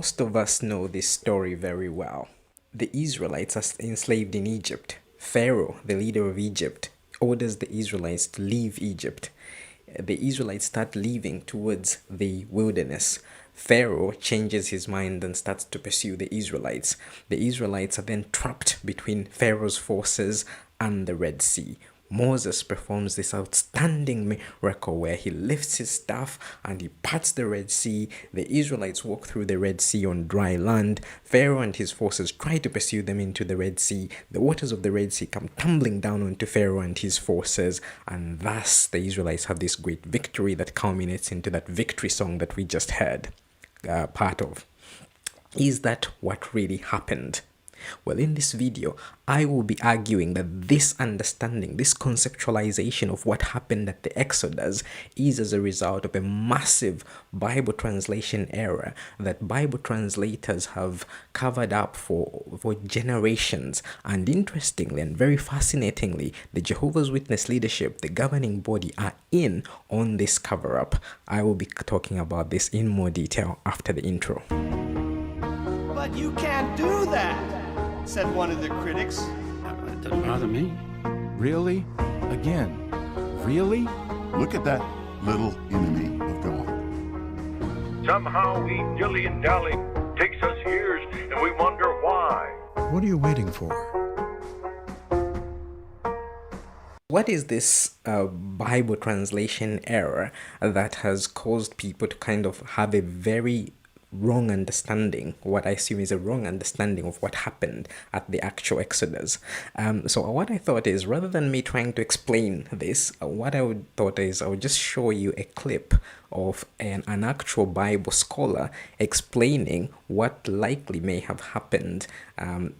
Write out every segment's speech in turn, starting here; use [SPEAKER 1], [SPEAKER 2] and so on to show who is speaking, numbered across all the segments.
[SPEAKER 1] Most of us know this story very well. The Israelites are enslaved in Egypt. Pharaoh, the leader of Egypt, orders the Israelites to leave Egypt. The Israelites start leaving towards the wilderness. Pharaoh changes his mind and starts to pursue the Israelites. The Israelites are then trapped between Pharaoh's forces and the Red Sea. Moses performs this outstanding miracle where he lifts his staff and he parts the Red Sea. The Israelites walk through the Red Sea on dry land. Pharaoh and his forces try to pursue them into the Red Sea. The waters of the Red Sea come tumbling down onto Pharaoh and his forces, and thus the Israelites have this great victory that culminates into that victory song that we just heard part of. Is that what really happened? Well, in this video, I will be arguing that this understanding, this conceptualization of what happened at the Exodus is as a result of a massive Bible translation error that Bible translators have covered up for generations. And interestingly and very fascinatingly, the Jehovah's Witness leadership, the governing body, are in on this cover-up. I will be talking about this in more detail after the intro.
[SPEAKER 2] But you can't do that, said one of the critics.
[SPEAKER 3] That doesn't bother me.
[SPEAKER 4] Really? Again? Really?
[SPEAKER 5] Look at that little enemy of God.
[SPEAKER 6] Somehow we dilly-and-dally. Takes us years, and we wonder why.
[SPEAKER 7] What are you waiting for?
[SPEAKER 1] What is this Bible translation error that has caused people to kind of have a very wrong understanding, what I assume is a wrong understanding of what happened at the actual Exodus? So what I thought is, rather than me trying to explain this, what I thought is I would just show you a clip of an actual Bible scholar explaining what likely may have happened,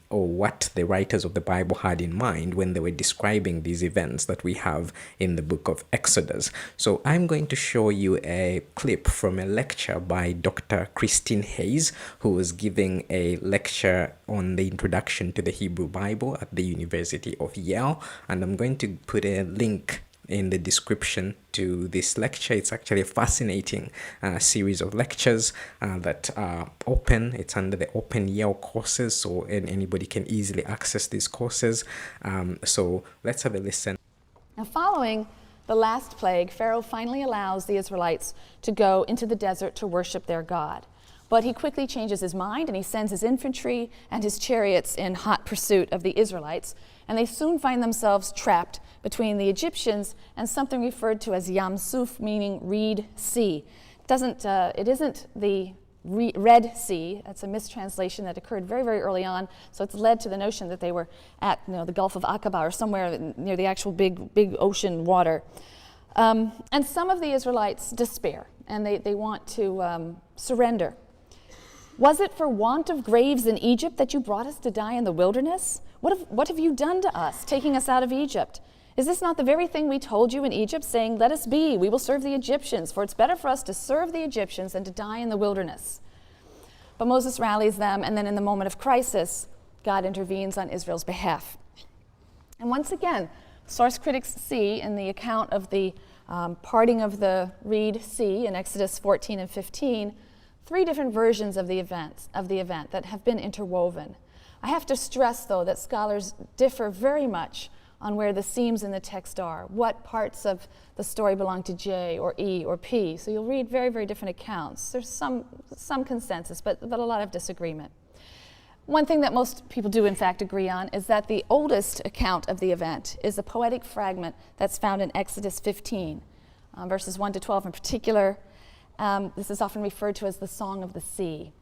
[SPEAKER 1] or what the writers of the Bible had in mind when they were describing these events that we have in the book of Exodus. So I'm going to show you a clip from a lecture by Dr. Christine Hayes, who was giving a lecture on the introduction to the Hebrew Bible at the University of Yale, and I'm going to put a link in the description to this lecture. It's actually a fascinating series of lectures that are open. It's under the Open Yale courses, so anybody can easily access these courses. So let's have a listen.
[SPEAKER 8] Now, following the last plague, Pharaoh finally allows the Israelites to go into the desert to worship their God. But he quickly changes his mind and he sends his infantry and his chariots in hot pursuit of the Israelites, and they soon find themselves trapped between the Egyptians and something referred to as Yam Suf, meaning Reed Sea. It isn't the Red Sea. That's a mistranslation that occurred very, very early on, so it's led to the notion that they were at the Gulf of Aqaba or somewhere near the actual big ocean water. And some of the Israelites despair, and they want to surrender. Was it for want of graves in Egypt that you brought us to die in the wilderness? What have you done to us, taking us out of Egypt? Is this not the very thing we told you in Egypt, saying, let us be, we will serve the Egyptians, for it's better for us to serve the Egyptians than to die in the wilderness? But Moses rallies them, and then in the moment of crisis, God intervenes on Israel's behalf. And once again, source critics see in the account of the parting of the Reed Sea in Exodus 14 and 15, three different versions of the event that have been interwoven. I have to stress, though, that scholars differ very much on where the seams in the text are, what parts of the story belong to J or E or P. So you'll read very, very different accounts. There's some consensus, but a lot of disagreement. One thing that most people do, in fact, agree on is that the oldest account of the event is a poetic fragment that's found in Exodus 15, verses 1 to 12 in particular. This is often referred to as the Song of the Sea.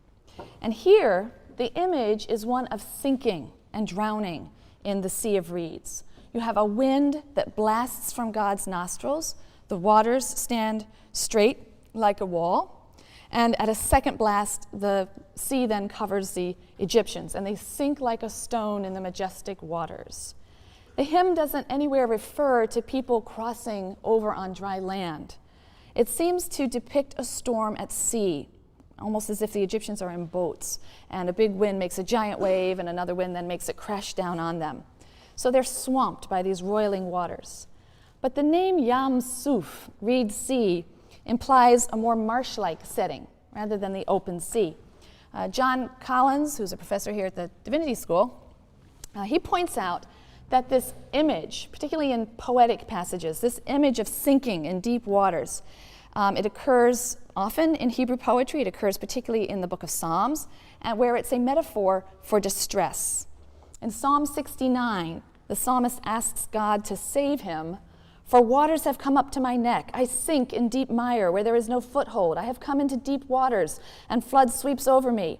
[SPEAKER 8] And here, the image is one of sinking and drowning in the Sea of Reeds. You have a wind that blasts from God's nostrils. The waters stand straight like a wall. And at a second blast, the sea then covers the Egyptians, and they sink like a stone in the majestic waters. The hymn doesn't anywhere refer to people crossing over on dry land. It seems to depict a storm at sea, almost as if the Egyptians are in boats, and a big wind makes a giant wave, and another wind then makes it crash down on them. So they're swamped by these roiling waters. But the name Yam Suf, Reed Sea, implies a more marsh-like setting rather than the open sea. John Collins, who's a professor here at the Divinity School, he points out that this image, particularly in poetic passages, this image of sinking in deep waters, it occurs often in Hebrew poetry. It occurs particularly in the book of Psalms, and where it's a metaphor for distress. In Psalm 69, the psalmist asks God to save him, "For waters have come up to my neck. I sink in deep mire where there is no foothold. I have come into deep waters, and flood sweeps over me."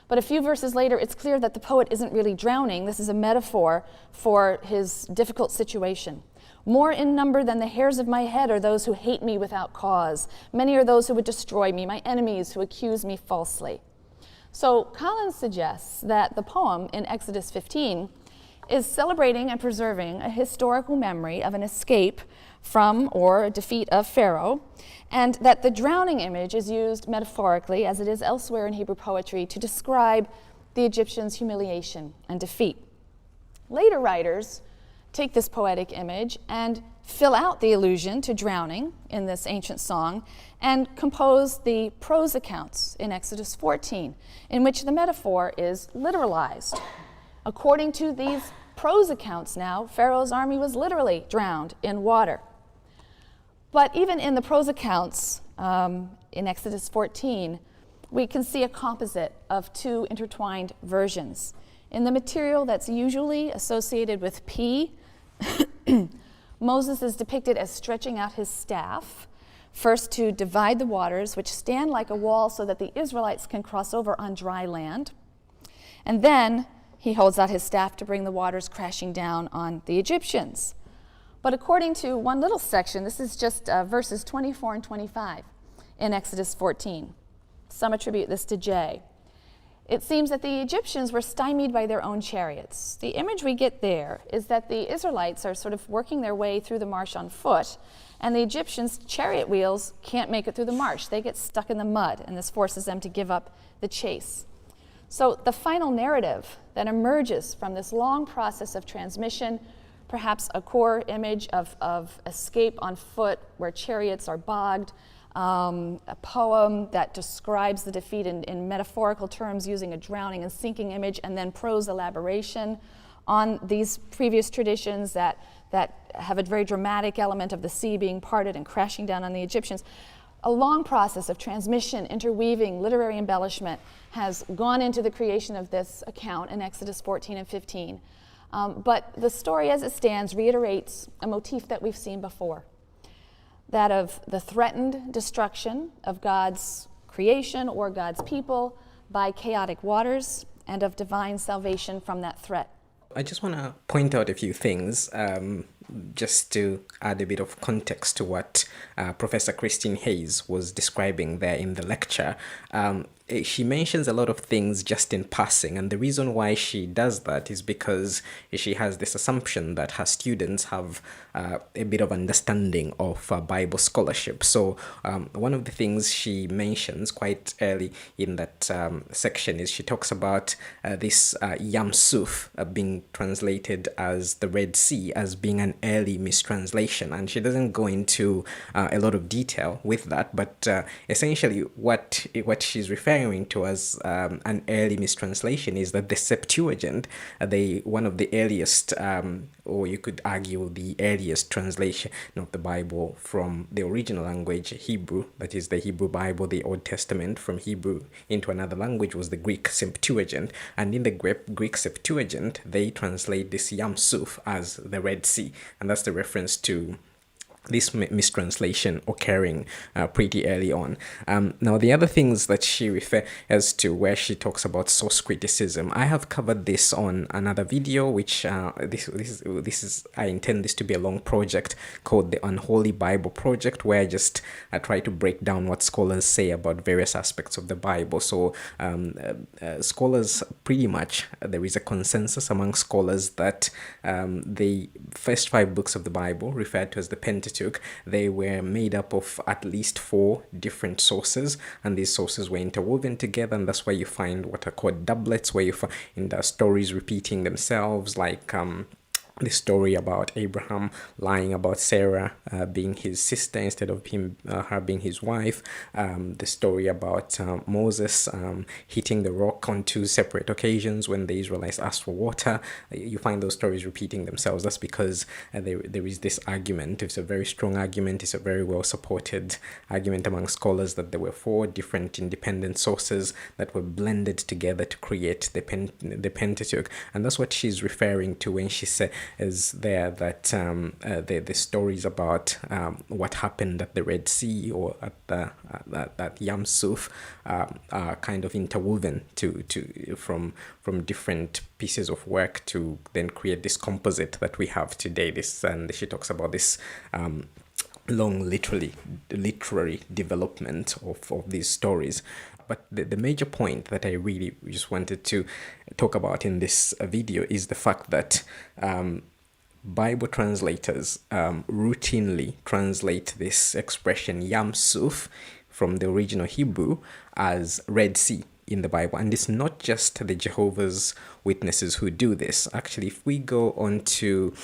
[SPEAKER 8] But a few verses later, it's clear that the poet isn't really drowning. This is a metaphor for his difficult situation. "More in number than the hairs of my head are those who hate me without cause. Many are those who would destroy me, my enemies who accuse me falsely." So Collins suggests that the poem in Exodus 15 is celebrating and preserving a historical memory of an escape from or a defeat of Pharaoh, and that the drowning image is used metaphorically, as it is elsewhere in Hebrew poetry, to describe the Egyptians' humiliation and defeat. Later writers take this poetic image and fill out the allusion to drowning in this ancient song and compose the prose accounts in Exodus 14, in which the metaphor is literalized. According to these prose accounts now, Pharaoh's army was literally drowned in water. But even in the prose accounts in Exodus 14, we can see a composite of two intertwined versions. In the material that's usually associated with P, Moses is depicted as stretching out his staff, first to divide the waters, which stand like a wall so that the Israelites can cross over on dry land. And then he holds out his staff to bring the waters crashing down on the Egyptians. But according to one little section, this is just verses 24 and 25 in Exodus 14. Some attribute this to J. It seems that the Egyptians were stymied by their own chariots. The image we get there is that the Israelites are sort of working their way through the marsh on foot, and the Egyptians' chariot wheels can't make it through the marsh. They get stuck in the mud, and this forces them to give up the chase. So the final narrative that emerges from this long process of transmission, perhaps a core image of escape on foot where chariots are bogged, a poem that describes the defeat in metaphorical terms using a drowning and sinking image, and then prose elaboration on these previous traditions that have a very dramatic element of the sea being parted and crashing down on the Egyptians. A long process of transmission, interweaving, literary embellishment has gone into the creation of this account in Exodus 14 and 15. But the story as it stands reiterates a motif that we've seen before, that of the threatened destruction of God's creation or God's people by chaotic waters, and of divine salvation from that threat.
[SPEAKER 1] I just want to point out a few things just to add a bit of context to what Professor Christine Hayes was describing there in the lecture. She mentions a lot of things just in passing, and the reason why she does that is because she has this assumption that her students have a bit of understanding of Bible scholarship. So one of the things she mentions quite early in that section is she talks about this Yam Suf being translated as the Red Sea as being an early mistranslation, and she doesn't go into a lot of detail with that, but essentially what she's referring to as an early mistranslation is that the Septuagint, one of the earliest, or you could argue the earliest translation of the Bible from the original language Hebrew, that is the Hebrew Bible, the Old Testament, from Hebrew into another language, was the Greek Septuagint, and in the Greek Septuagint they translate this Yam Suf as the Red Sea, and that's the reference to this mistranslation occurring pretty early on. Now, the other things that she refers to where she talks about source criticism, I have covered this on another video, which this is I intend this to be a long project called the Unholy Bible Project, where I just try to break down what scholars say about various aspects of the Bible. So scholars pretty much, there is a consensus among scholars that the first 5 books of the Bible, referred to as the Pentateuch, they were made up of at least 4 different sources, and these sources were interwoven together, and that's why you find what are called doublets, where you find stories repeating themselves, like the story about Abraham lying about Sarah being his sister instead of her being his wife, the story about Moses hitting the rock on 2 separate occasions when the Israelites asked for water. You find those stories repeating themselves. That's because there is this argument. It's a very strong argument. It's a very well supported argument among scholars that there were 4 different independent sources that were blended together to create the Pentateuch, and that's what she's referring to when she says there that the stories about what happened at the Red Sea or at Yam Suf are kind of interwoven from different pieces of work to then create this composite that we have today. And she talks about this long literary development of these stories. But the major point that I really just wanted to talk about in this video is the fact that Bible translators routinely translate this expression Yam Suf from the original Hebrew as Red Sea in the Bible. And it's not just the Jehovah's Witnesses who do this. Actually, if we go on to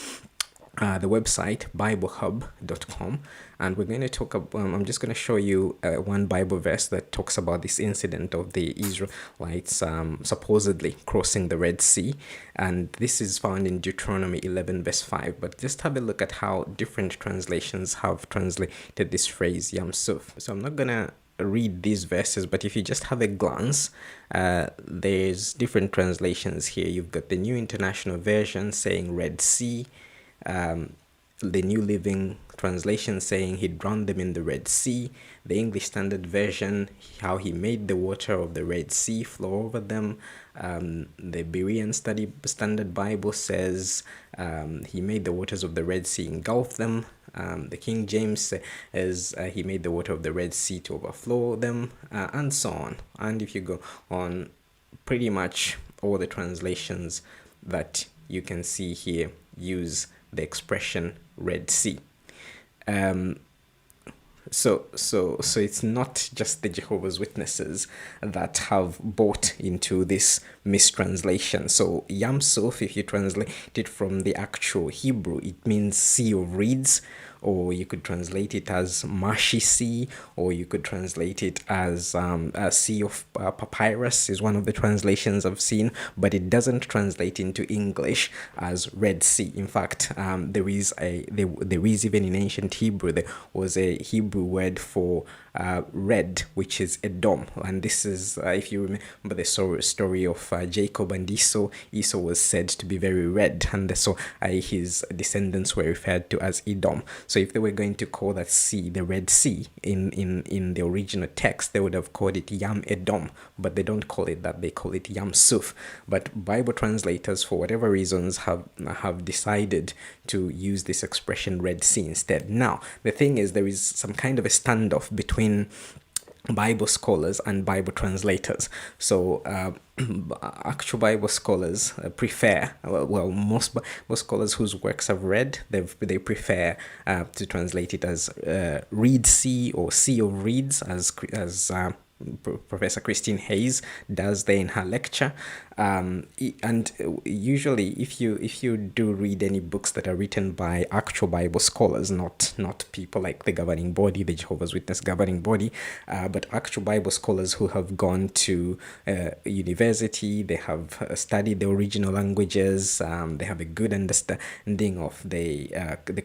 [SPEAKER 1] the website biblehub.com, and we're going to talk about, I'm just going to show you one Bible verse that talks about this incident of the Israelites supposedly crossing the Red Sea, and this is found in Deuteronomy 11 verse 5. But just have a look at how different translations have translated this phrase Yam Suf. So I'm not going to read these verses, but if you just have a glance, there's different translations here. You've got the New International Version saying Red Sea, the New Living Translation saying he drowned them in the Red Sea, the English Standard Version, how he made the water of the Red Sea flow over them, the Berean Standard Bible says he made the waters of the Red Sea engulf them, the King James says he made the water of the Red Sea to overflow them, and so on. And if you go on, pretty much all the translations that you can see here use the expression Red Sea. So it's not just the Jehovah's Witnesses that have bought into this mistranslation. So Yam Suf, if you translate it from the actual Hebrew, it means sea of reeds, or you could translate it as marshy sea, or you could translate it as a sea of papyrus is one of the translations I've seen, but it doesn't translate into English as Red Sea. In fact, there is even in ancient Hebrew, there was a Hebrew word for red, which is Edom, and this is if you remember the story of Jacob and Esau. Esau was said to be very red, and so his descendants were referred to as Edom. So if they were going to call that sea the Red Sea in the original text, they would have called it Yam Edom, but they don't call it that. They call it Yam Suf. But Bible translators, for whatever reasons, have decided to use this expression Red Sea instead. Now, the thing is, there is some kind of a standoff between Bible scholars and Bible translators. So actual Bible scholars prefer, most scholars whose works I've read, they prefer to translate it as Reed Sea or Sea of Reeds, as Professor Christine Hayes does there in her lecture. And usually, if you do read any books that are written by actual Bible scholars, not people like the governing body, the Jehovah's Witness governing body, but actual Bible scholars who have gone to university, they have studied the original languages, they have a good understanding of the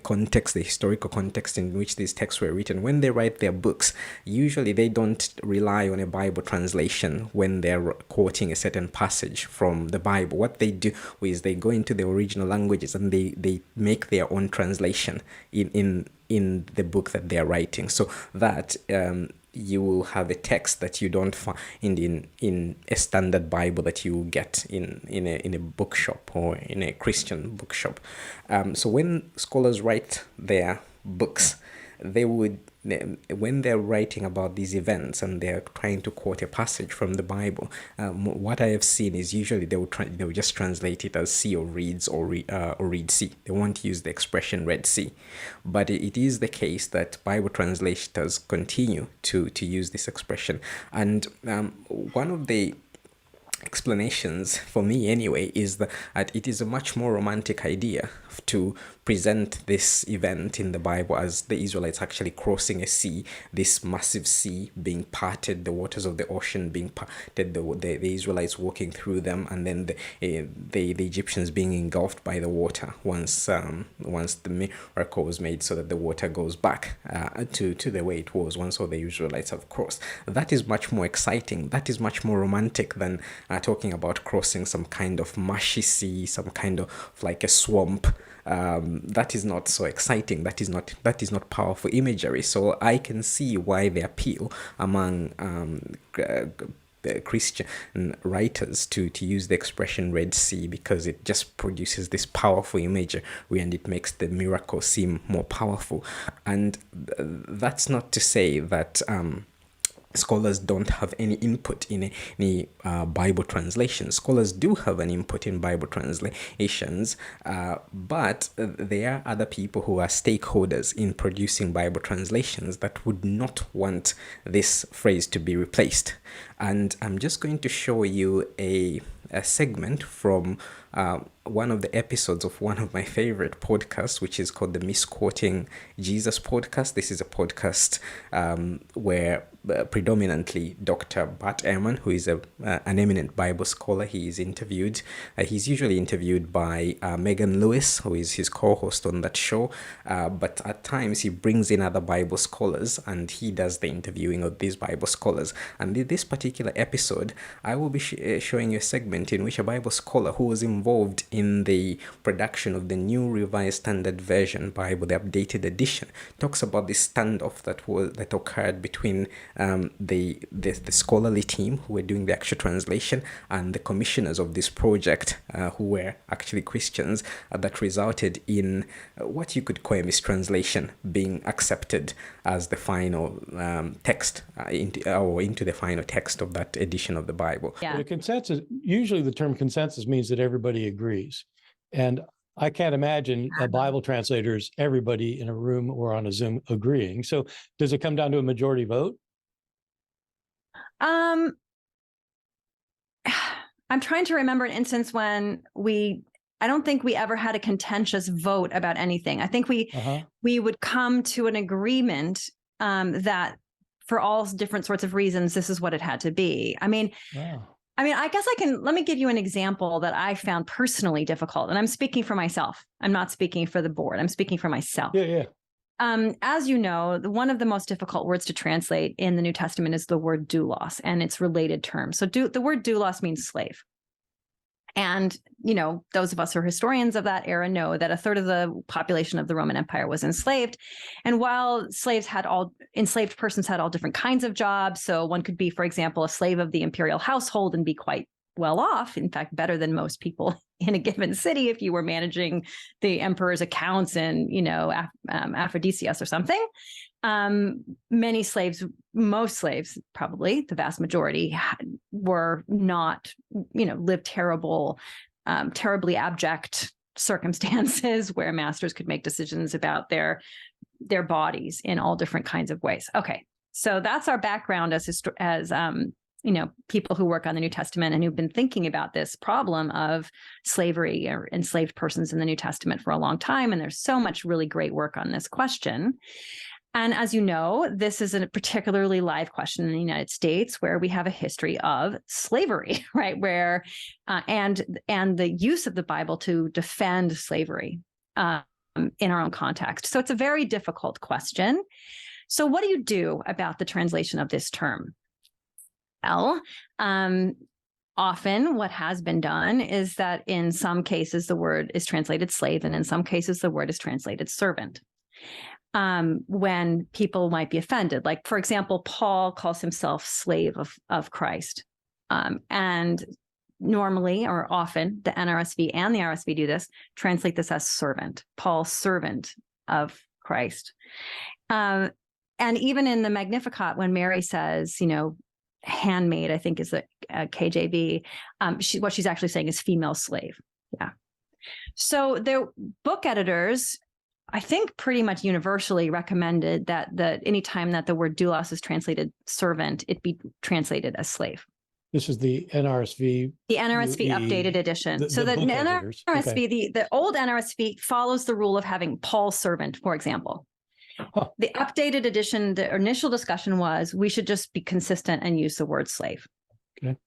[SPEAKER 1] context, the historical context in which these texts were written. When they write their books, usually they don't rely on a Bible translation when they're quoting a certain passage from the Bible. What they do is they go into the original languages and they make their own translation in the book that they're writing, so that you will have a text that you don't find in a standard Bible that you get in a bookshop or in a Christian bookshop. So when scholars write their books, they would, when they're writing about these events and they're trying to quote a passage from the Bible, what I have seen is usually they will just translate it as Sea of Reeds or Reed Sea. They won't use the expression Red Sea. But it is the case that Bible translators continue to use this expression. And one of the explanations, for me anyway, is that it is a much more romantic idea to present this event in the Bible as the Israelites actually crossing a sea, this massive sea being parted, the waters of the ocean being parted, the Israelites walking through them, and then the Egyptians being engulfed by the water once the miracle was made, so that the water goes back to the way it was once all the Israelites have crossed. That is much more exciting. That is much more romantic than talking about crossing some kind of marshy sea, some kind of like a swamp. That is not so exciting. That is not powerful imagery. So I can see why the appeal among Christian writers to use the expression Red Sea, because it just produces this powerful imagery and it makes the miracle seem more powerful. And that's not to say that scholars don't have any input in any Bible translations. Scholars do have an input in Bible translations, but there are other people who are stakeholders in producing Bible translations that would not want this phrase to be replaced. And I'm just going to show you a segment from one of the episodes of one of my favorite podcasts, which is called the Misquoting Jesus podcast. This is a podcast where predominantly Dr. Bart Ehrman, who is an eminent Bible scholar, he is interviewed. He's usually interviewed by Megan Lewis, who is his co-host on that show, but at times he brings in other Bible scholars and he does the interviewing of these Bible scholars. And in this particular episode, I will be showing you a segment in which a Bible scholar who was involved in the production of the New Revised Standard Version Bible, the updated edition, talks about this standoff that occurred between the scholarly team who were doing the actual translation and the commissioners of this project, who were actually Christians, that resulted in what you could call a mistranslation being accepted as the final text into the final text of that edition of the Bible.
[SPEAKER 7] But a consensus, usually the term consensus means that everybody agrees. And I can't imagine Bible translators, everybody in a room or on a Zoom agreeing. So does it come down to a majority vote?
[SPEAKER 9] I'm trying to remember an instance when I don't think we ever had a contentious vote about anything. I think we would come to an agreement that for all different sorts of reasons, this is what it had to be. I mean, I guess let me give you an example that I found personally difficult. And I'm speaking for myself. I'm not speaking for the board. I'm speaking for myself.
[SPEAKER 7] Yeah.
[SPEAKER 9] As you know, one of the most difficult words to translate in the New Testament is the word doulos and its related terms. So the word doulos means slave. And, those of us who are historians of that era know that a third of the population of the Roman Empire was enslaved. And while enslaved persons had all different kinds of jobs, so one could be, for example, a slave of the imperial household and be quite well off, in fact, better than most people in a given city if you were managing the emperor's accounts in, Aphrodisias or something. Most slaves, probably the vast majority, were not, lived terribly abject circumstances where masters could make decisions about their bodies in all different kinds of ways. Okay, so that's our background as people who work on the New Testament and who've been thinking about this problem of slavery or enslaved persons in the New Testament for a long time. And there's so much really great work on this question. And as you know, this is a particularly live question in the United States, where we have a history of slavery, right? Where and the use of the Bible to defend slavery in our own context. So it's a very difficult question. So what do you do about the translation of this term? Well, often what has been done is that in some cases the word is translated slave, and in some cases the word is translated servant. When people might be offended. Like, for example, Paul calls himself slave of Christ. And normally or often the NRSV and the RSV do this, translate this as servant. Paul, servant of Christ. And even in the Magnificat, when Mary says, handmaid, I think is the KJV, what she's actually saying is female slave. Yeah. So the book editors, I think, pretty much universally recommended that any time that the word doulos is translated servant, it be translated as slave.
[SPEAKER 7] This is the NRSV.
[SPEAKER 9] The NRSV
[SPEAKER 7] the-
[SPEAKER 9] updated edition. So the
[SPEAKER 7] book editors.
[SPEAKER 9] NRSV,
[SPEAKER 7] Okay.
[SPEAKER 9] the old NRSV follows the rule of having Paul's servant, for example.
[SPEAKER 7] Huh.
[SPEAKER 9] The updated edition, the initial discussion was we should just be consistent and use the word slave.
[SPEAKER 7] Okay.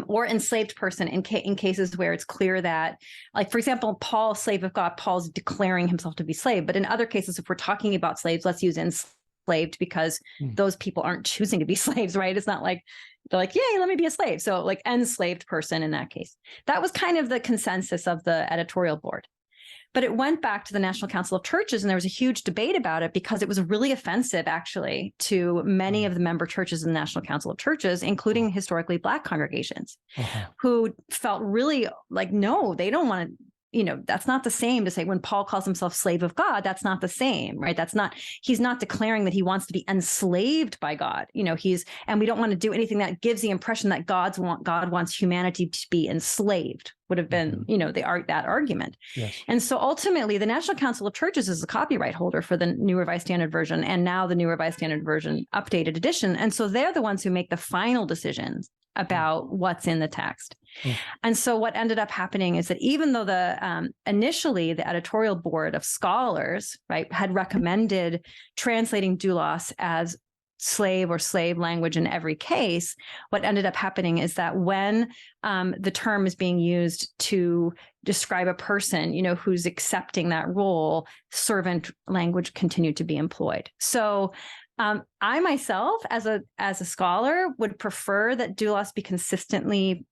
[SPEAKER 9] Or enslaved person in cases where it's clear that, like, for example, Paul, slave of God, Paul's declaring himself to be slave. But in other cases, if we're talking about slaves, let's use enslaved because those people aren't choosing to be slaves, right? It's not like they're like, yay, let me be a slave. So like enslaved person in that case. That was kind of the consensus of the editorial board. But it went back to the National Council of Churches, and there was a huge debate about it because it was really offensive, actually, to many of the member churches in the National Council of Churches, including historically Black congregations, who felt really like, no, they don't want to, that's not the same to say when Paul calls himself slave of God, that's not the same, right? He's not declaring that he wants to be enslaved by God. And we don't want to do anything that gives the impression that God wants humanity to be enslaved, would have been, that argument.
[SPEAKER 7] Yes.
[SPEAKER 9] And so ultimately the National Council of Churches is the copyright holder for the New Revised Standard Version and now the New Revised Standard Version updated edition. And so they're the ones who make the final decisions about what's in the text. And so what ended up happening is that even though initially the editorial board of scholars, right, had recommended translating doulos as slave or slave language in every case, what ended up happening is that when the term is being used to describe a person, who's accepting that role, servant language continued to be employed. So I myself, as a scholar, would prefer that doulos be consistently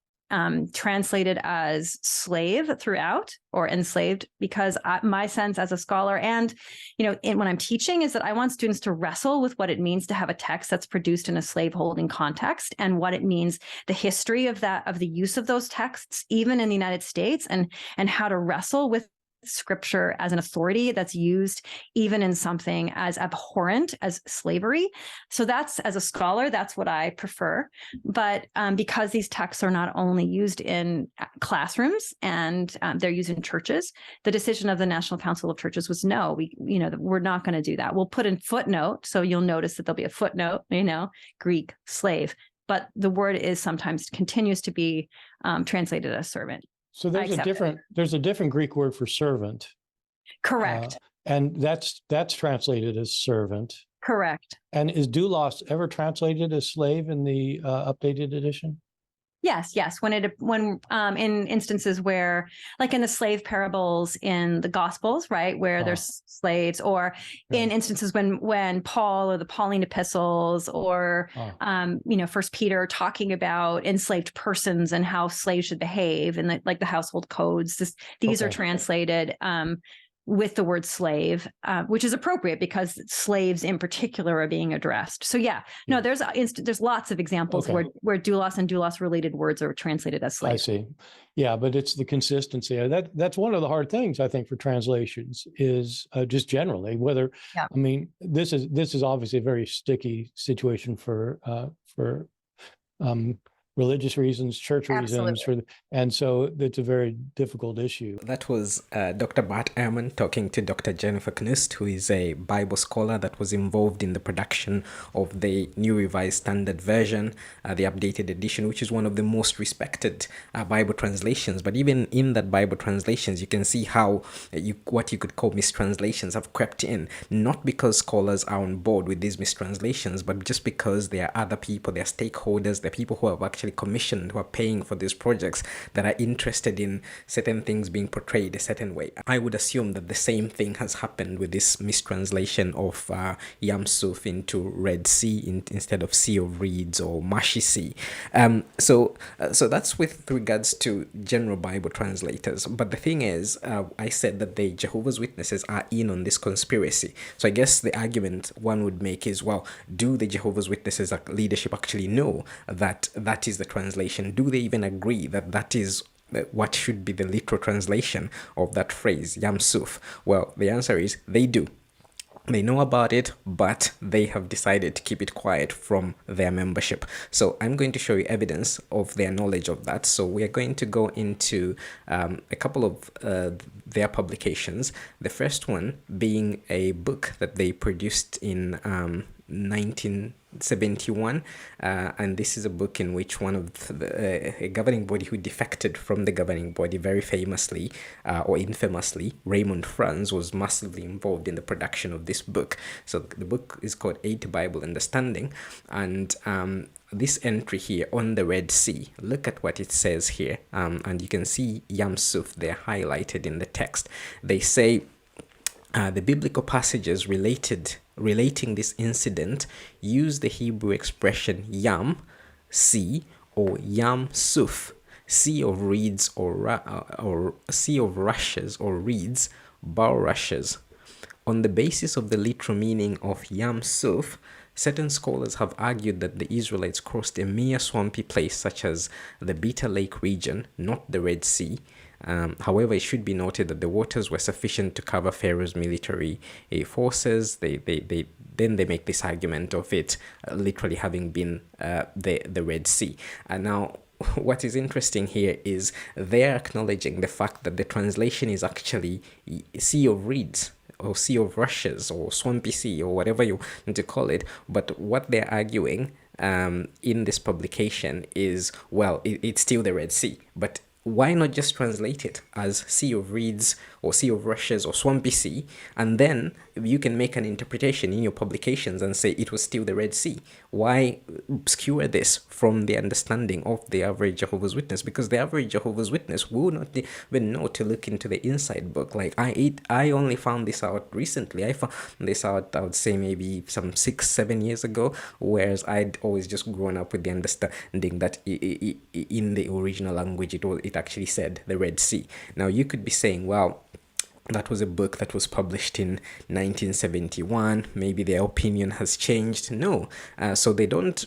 [SPEAKER 9] translated as slave throughout or enslaved, because my sense as a scholar and, when I'm teaching is that I want students to wrestle with what it means to have a text that's produced in a slaveholding context and what it means, the history of the use of those texts, even in the United States, and how to wrestle with scripture as an authority that's used even in something as abhorrent as slavery. So that's, as a scholar, that's what I prefer. But because these texts are not only used in classrooms and they're used in churches, the decision of the National Council of Churches was no, we're not going to do that. We'll put in footnote. So you'll notice that there'll be a footnote, Greek, slave, but the word is sometimes continues to be translated as servant.
[SPEAKER 7] So there's a different Greek word for servant.
[SPEAKER 9] Correct.
[SPEAKER 7] And that's translated as servant.
[SPEAKER 9] Correct.
[SPEAKER 7] And is doulos ever translated as slave in the updated edition?
[SPEAKER 9] Yes. When in instances where, like in the slave parables in the Gospels, right, where there's slaves, or in instances when Paul or the Pauline epistles or First Peter talking about enslaved persons and how slaves should behave and the household codes. These are translated with the word slave, which is appropriate because slaves in particular are being addressed. So there's lots of examples where doulos and doulos related words are translated as slave.
[SPEAKER 7] I see. Yeah, but it's the consistency. That's one of the hard things I think for translations is just generally whether. Yeah. I mean, this is obviously a very sticky situation for religious reasons, church reasons, and so it's a very difficult issue.
[SPEAKER 1] That was Dr. Bart Ehrman talking to Dr. Jennifer Knust, who is a Bible scholar that was involved in the production of the New Revised Standard Version, the updated edition, which is one of the most respected Bible translations. But even in that Bible translations, you can see how what you could call mistranslations have crept in, not because scholars are on board with these mistranslations, but just because there are other people, there are stakeholders, there are people who have actually commissioned, who are paying for these projects, that are interested in certain things being portrayed a certain way. I would assume that the same thing has happened with this mistranslation of Yam Suf into Red Sea instead of Sea of Reeds or Marshy Sea. So that's with regards to general Bible translators. But the thing is, I said that the Jehovah's Witnesses are in on this conspiracy. So I guess the argument one would make is, well, do the Jehovah's Witnesses leadership actually know that is the translation? Do they even agree that that is what should be the literal translation of that phrase, Yam Suf? Well, the answer is they do. They know about it, but they have decided to keep it quiet from their membership. So I'm going to show you evidence of their knowledge of that. So we are going to go into a couple of their publications. The first one being a book that they produced in 1971, and this is a book in which one of a governing body who defected from the governing body very famously or infamously, Raymond Franz, was massively involved in the production of this book. So the book is called Aid to Bible Understanding, and this entry here on the Red Sea, look at what it says here, and you can see Yam Suf there highlighted in the text. They say the biblical passages relating this incident use the Hebrew expression Yam, sea, or Yam Suf, sea of reeds or sea of rushes or reeds, bulrushes. On the basis of the literal meaning of Yam Suf, certain scholars have argued that the Israelites crossed a mere swampy place such as the Bitter Lake region, not the Red Sea. However, it should be noted that the waters were sufficient to cover Pharaoh's military forces. Then they make this argument of it literally having been the Red Sea. And now, what is interesting here is they're acknowledging the fact that the translation is actually Sea of Reeds, or Sea of Rushes, or Swampy Sea, or whatever you want to call it. But what they're arguing in this publication is, well, it's still the Red Sea, but why not just translate it as Sea of Reeds or Sea of Rushes or Swampy Sea, and then you can make an interpretation in your publications and say it was still the Red Sea? Why obscure this from the understanding of the average Jehovah's Witness? Because the average Jehovah's Witness will not even know to look into the inside book. Like I only found this out recently. I found this out, I would say, maybe some 6-7 years ago, whereas I'd always just grown up with the understanding that in the original language it actually said the Red Sea. Now you could be saying, well, that was a book that was published in 1971. Maybe their opinion has changed. No, so they don't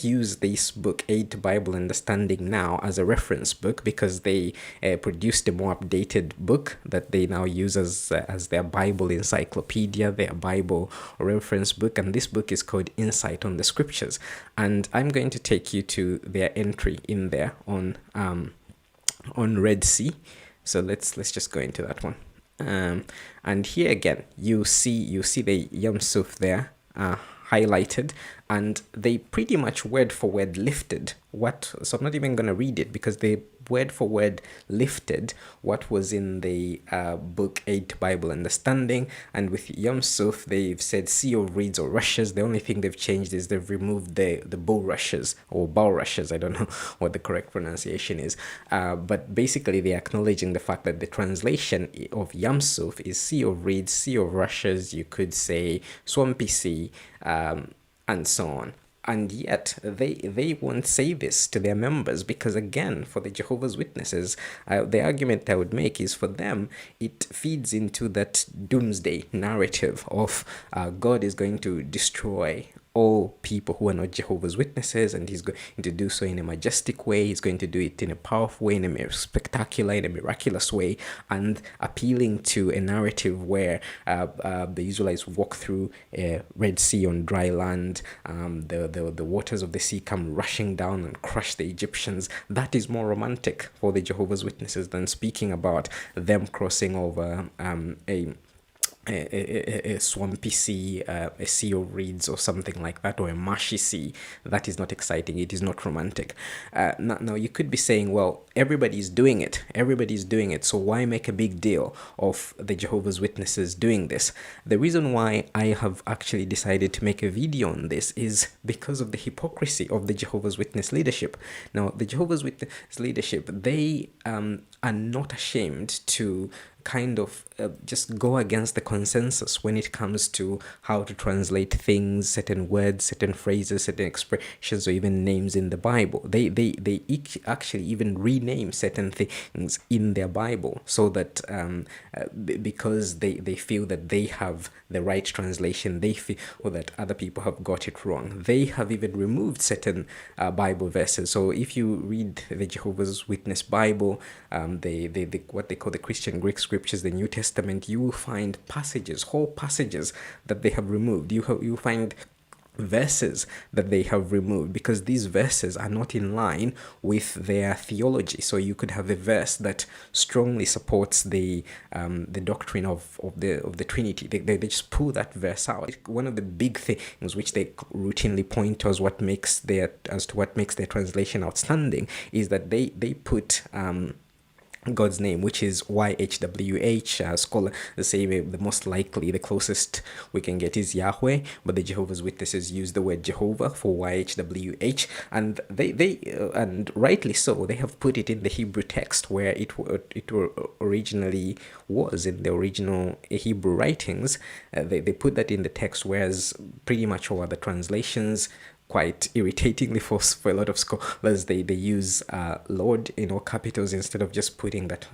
[SPEAKER 1] use this book Aid to Bible Understanding now as a reference book, because they produced a more updated book that they now use as their Bible encyclopedia, their Bible reference book, and this book is called Insight on the Scriptures. And I'm going to take you to their entry in there on Red Sea. So let's just go into that one. And here again, you see the Yam Suf there highlighted, and they pretty much word for word lifted what. So I'm not even going to read it, because they word for word lifted what was in the book Aid to Bible Understanding. And with Yam Suf, they've said Sea of Reeds or Rushes. The only thing they've changed is they've removed the bulrushes or bulrushes. I don't know what the correct pronunciation is. But basically, they're acknowledging the fact that the translation of Yam Suf is Sea of Reeds, Sea of Rushes. You could say Swampy Sea, and so on. And yet they won't say this to their members, because again, for the Jehovah's Witnesses, the argument I would make is, for them it feeds into that doomsday narrative of God is going to destroy all people who are not Jehovah's Witnesses, and he's going to do so in a majestic way. He's going to do it in a powerful way, in a spectacular, in a miraculous way, and appealing to a narrative where the Israelites walk through a Red Sea on dry land. The waters of the sea come rushing down and crush the Egyptians. That is more romantic for the Jehovah's Witnesses than speaking about them crossing over a swampy sea, a sea of reeds or something like that, or a marshy sea. That is not exciting. It is not romantic. Now you could be saying, well, everybody's doing it. Everybody's doing it. So why make a big deal of the Jehovah's Witnesses doing this? The reason why I have actually decided to make a video on this is because of the hypocrisy of the Jehovah's Witness leadership. Now, the Jehovah's Witness leadership, they are not ashamed to kind of just go against the consensus when it comes to how to translate things, certain words, certain phrases, certain expressions, or even names in the Bible. They actually even rename certain things in their Bible, so that because they feel that they have the right translation, they feel that other people have got it wrong. They have even removed certain Bible verses. So if you read the Jehovah's Witness Bible, what they call the Christian Greek scriptures, the New Testament, you will find passages, whole passages that they have removed. You find verses that they have removed, because these verses are not in line with their theology. So you could have a verse that strongly supports the doctrine of the Trinity. They just pull that verse out. One of the big things which they routinely point to as to what makes their translation outstanding is that they put God's name, which is YHWH. Scholars say the most likely, the closest we can get is Yahweh, but the Jehovah's Witnesses use the word Jehovah for YHWH, and they and rightly so, they have put it in the Hebrew text where it originally was in the original Hebrew writings. They put that in the text, whereas pretty much all other translations, quite irritatingly for a lot of scholars, they use Lord in all capitals instead of just putting that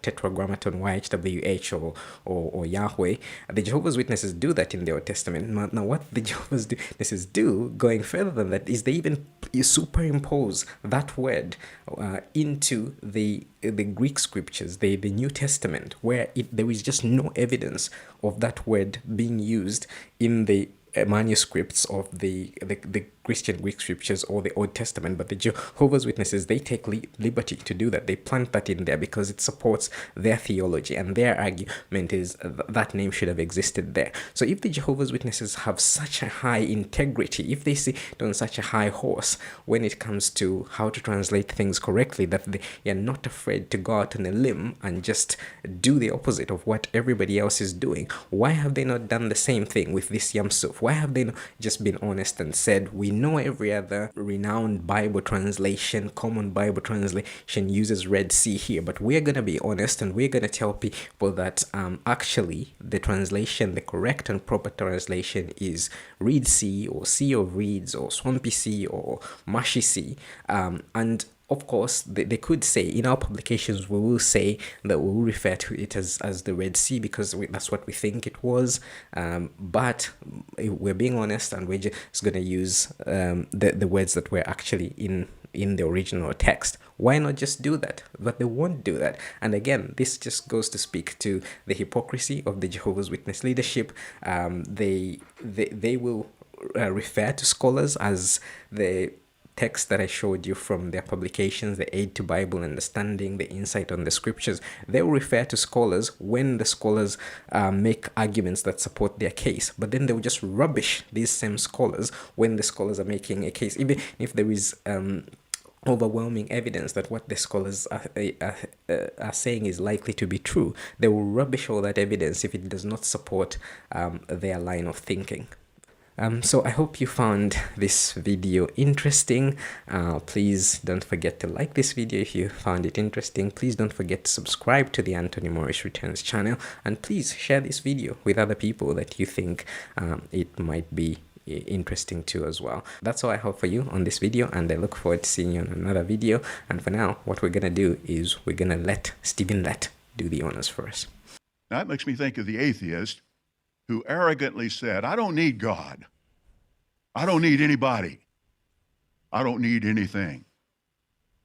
[SPEAKER 1] tetragrammaton YHWH or Yahweh. The Jehovah's Witnesses do that in the Old Testament. Now what the Jehovah's Witnesses do, going further than that, is they even superimpose that word into the Greek scriptures, the New Testament, where there is just no evidence of that word being used in the manuscripts of the Christian Greek scriptures or the Old Testament. But the Jehovah's Witnesses, they take liberty to do that. They plant that in there because it supports their theology, and their argument is that name should have existed there. So if the Jehovah's Witnesses have such a high integrity, if they sit on such a high horse when it comes to how to translate things correctly, that they are not afraid to go out on a limb and just do the opposite of what everybody else is doing, why have they not done the same thing with this Yam Suf? Why have they not just been honest and said, we know every other renowned Bible translation, common Bible translation uses Red Sea here, but we're going to be honest and we're going to tell people that actually the translation, the correct and proper translation is Reed Sea or Sea of Reeds or Swampy Sea or Marshy Sea. And of course, they could say, in our publications, we will say that we will refer to it as the Red Sea because that's what we think it was. But we're being honest, and we're just going to use the words that were actually in the original text. Why not just do that? But they won't do that. And again, this just goes to speak to the hypocrisy of the Jehovah's Witness leadership. They will refer to scholars as the text that I showed you from their publications, the Aid to Bible Understanding, the Insight on the Scriptures. They will refer to scholars when the scholars make arguments that support their case, but then they will just rubbish these same scholars when the scholars are making a case, even if there is overwhelming evidence that what the scholars are saying is likely to be true. They will rubbish all that evidence if it does not support their line of thinking. So I hope you found this video interesting. Please don't forget to like this video if you found it interesting. Please don't forget to subscribe to the Anthony Morris Returns channel, and please share this video with other people that you think it might be interesting too as well. That's all I have for you on this video, and I look forward to seeing you on another video. And for now, what we're gonna do is we're gonna let Stephen Lett do the honors for us.
[SPEAKER 5] That makes me think of the atheist who arrogantly said, I don't need God. I don't need anybody. I don't need anything.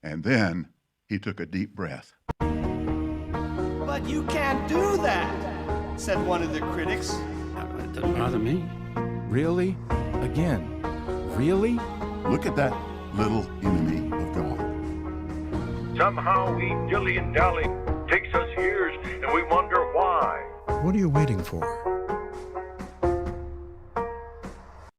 [SPEAKER 5] And then he took a deep breath.
[SPEAKER 2] But you can't do that, said one of the critics.
[SPEAKER 3] It doesn't bother me.
[SPEAKER 4] Really? Again? Really?
[SPEAKER 5] Look at that little enemy of God.
[SPEAKER 6] Somehow we dilly and dally. Takes us years, and we wonder why.
[SPEAKER 10] What are you waiting for?